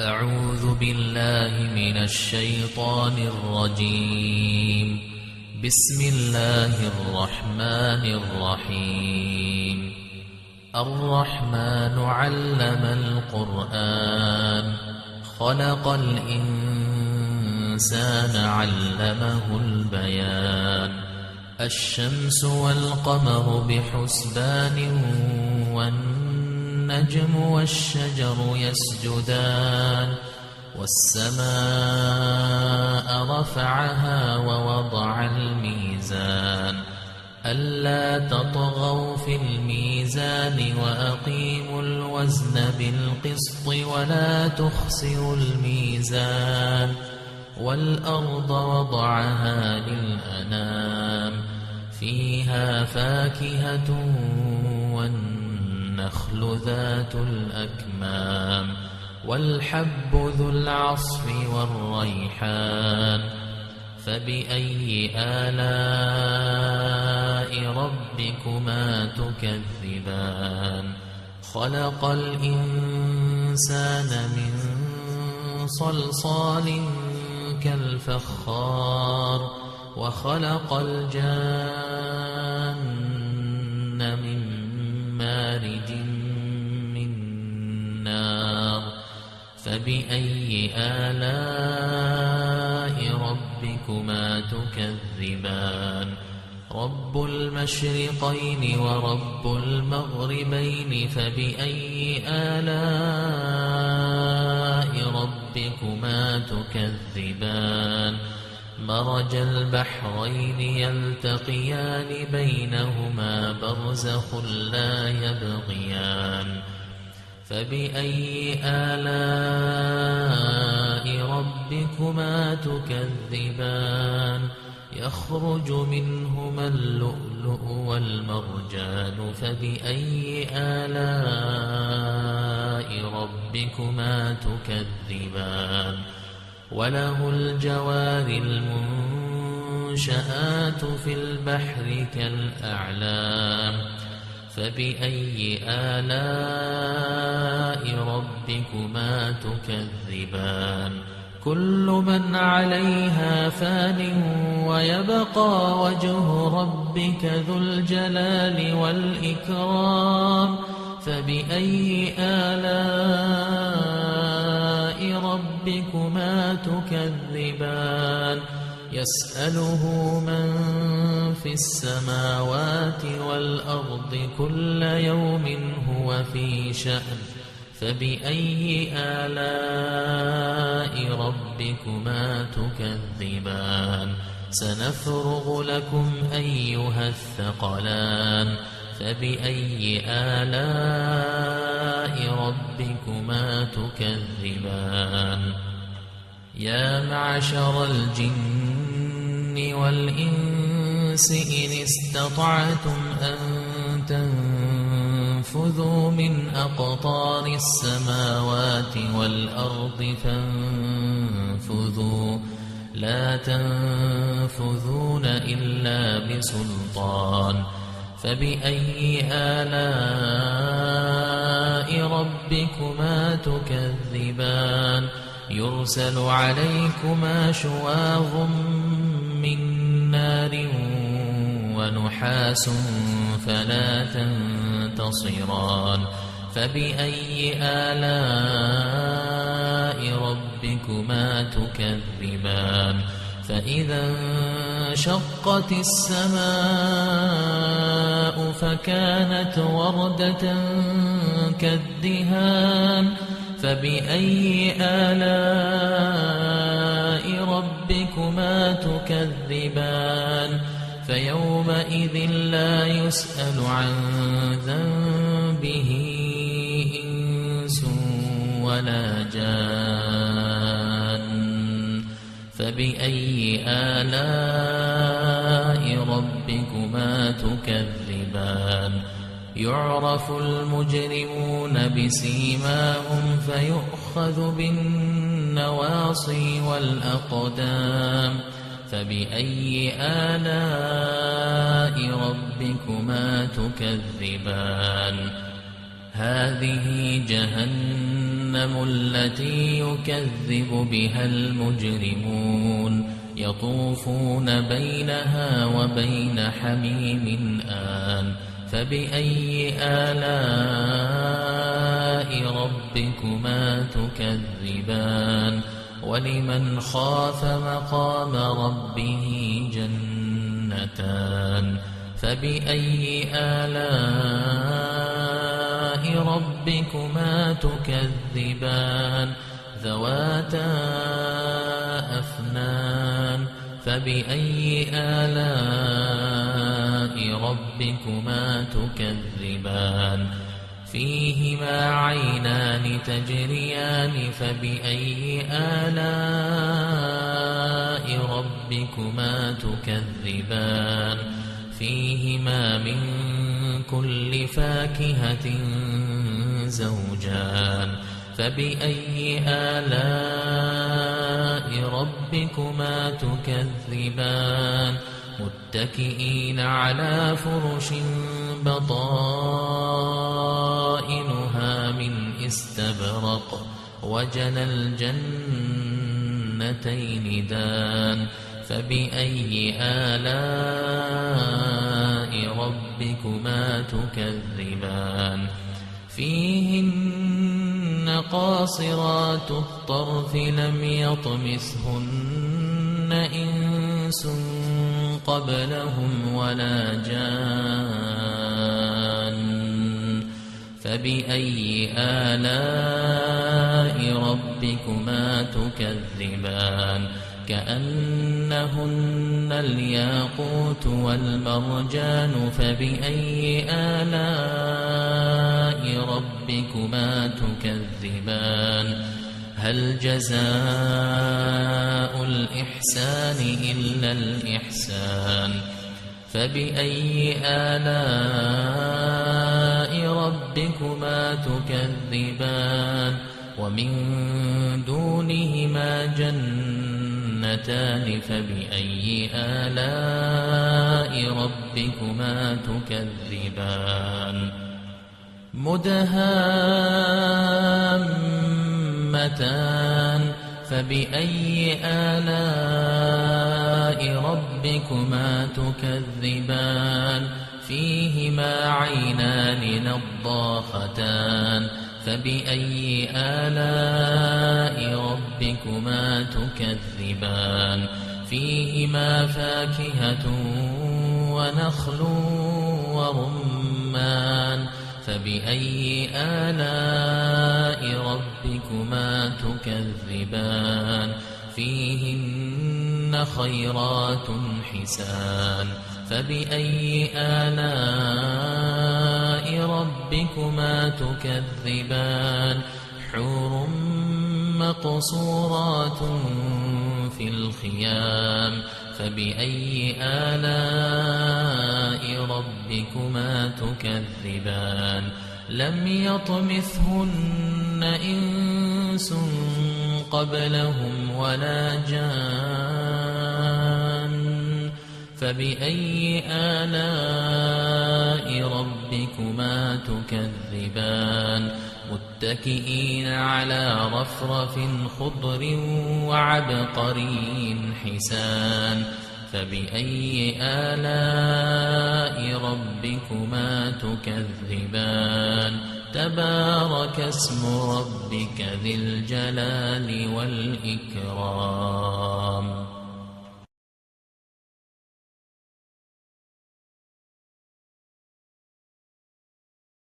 أعوذ بالله من الشيطان الرجيم. بسم الله الرحمن الرحيم. الرحمن علم القرآن خلق الإنسان علمه البيان. الشمس والقمر بحسبان والنجم والشجر يسجدان. والسماء رفعها ووضع الميزان ألا تطغوا في الميزان وأقيموا الوزن بالقسط ولا تخسروا الميزان. والأرض وضعها للأنام فيها فاكهة والنخل ذات الأكمام والحب ذو العصف والريحان. فبأي آلاء ربكما تكذبان؟ خلق الإنسان من صلصال كالفخار وخلق الجان من مارج من نار. فبأي آلاء ربكما تكذبان؟ رب المشرقين ورب المغربين. فبأي آلاء ربكما تكذبان؟ مرج البحرين يلتقيان بينهما برزخ لا يبغيان. فبأي آلاء ربكما تكذبان؟ يخرج منهما اللؤلؤ والمرجان. فبأي آلاء ربكما تكذبان؟ وله الجوار المنشآت في البحر كالأعلام. فبأي آلاء ربكما تكذبان؟ كل من عليها فان ويبقى وجه ربك ذو الجلال والإكرام. فبأي آلاء ربكما تكذبان؟ يسأله من في السماوات والأرض كل يوم هو في شأن. فبأي آلاء ربكما تكذبان؟ سنفرغ لكم أيها الثقلان. فبأي آلاء ربكما تكذبان؟ يا معشر الجن والإنس إن استطعتم أن تنفذوا من أقطار السماوات والأرض فانفذوا لا تنفذون إلا بسلطان. فبأي آلاء ربكما تكذبان؟ يرسل عليكما شواظ من نار ونحاس فلا تنتصران. فبأي آلاء ربكما تكذبان؟ فإذا انشقت السماء فكانت وردة كالدهان. فبأي آلاء ربكما تكذبان؟ فيومئذ لا يسأل عن ذنبه إنس ولا جان. فبأي آلاء ربكما تكذبان؟ يعرف المجرمون بسيماهم فيؤخذ بالنواصي والأقدام. فبأي آلاء ربكما تكذبان؟ هذه جهنم جهنم التي يكذب بها المجرمون يطوفون بينها وبين حميم آن فبأي آلاء ربكما تكذبان ولمن خاف مقام ربه جنتان فبأي آلاء ربكما تكذبان ذواتا أفنان فبأي آلاء ربكما تكذبان فيهما عينان تجريان فبأي آلاء ربكما تكذبان فيهما من كل فاكهة زوجان فبأي آلاء ربكما تكذبان متكئين على فرش بطائنها من استبرق وجنى الجنتين دان فبأي آلاء ربكما تكذبان فيهن قاصرات الطرف لم يطمثهن إنس قبلهم ولا جان فبأي آلاء ربكما تكذبان كأنهن الياقوت والمرجان فبأي آلاء ربكما تكذبان هل جزاء الإحسان إلا الإحسان فبأي آلاء ربكما تكذبان ومن دونهما جنتان فبأي آلاء ربكما تكذبان مدهامتان فبأي آلاء ربكما تكذبان فيهما عينان نضاختان فبأي آلاء ربكما تكذبان فيهما فاكهة ونخل ورمان فبأي آلاء ربكما تكذبان فيهن خيرات حسان فبأي آلاء ربكما تكذبان حور مقصورات في الخيام فبأي آلاء ربكما تكذبان لم يطمثهن إنس قبلهم ولا جان فبأي آلاء ربكما تكذبان متكئين على رفرف خضر وعبقري حسان فبأي آلاء ربكما تكذبان تبارك اسم ربك ذي الجلال والإكرام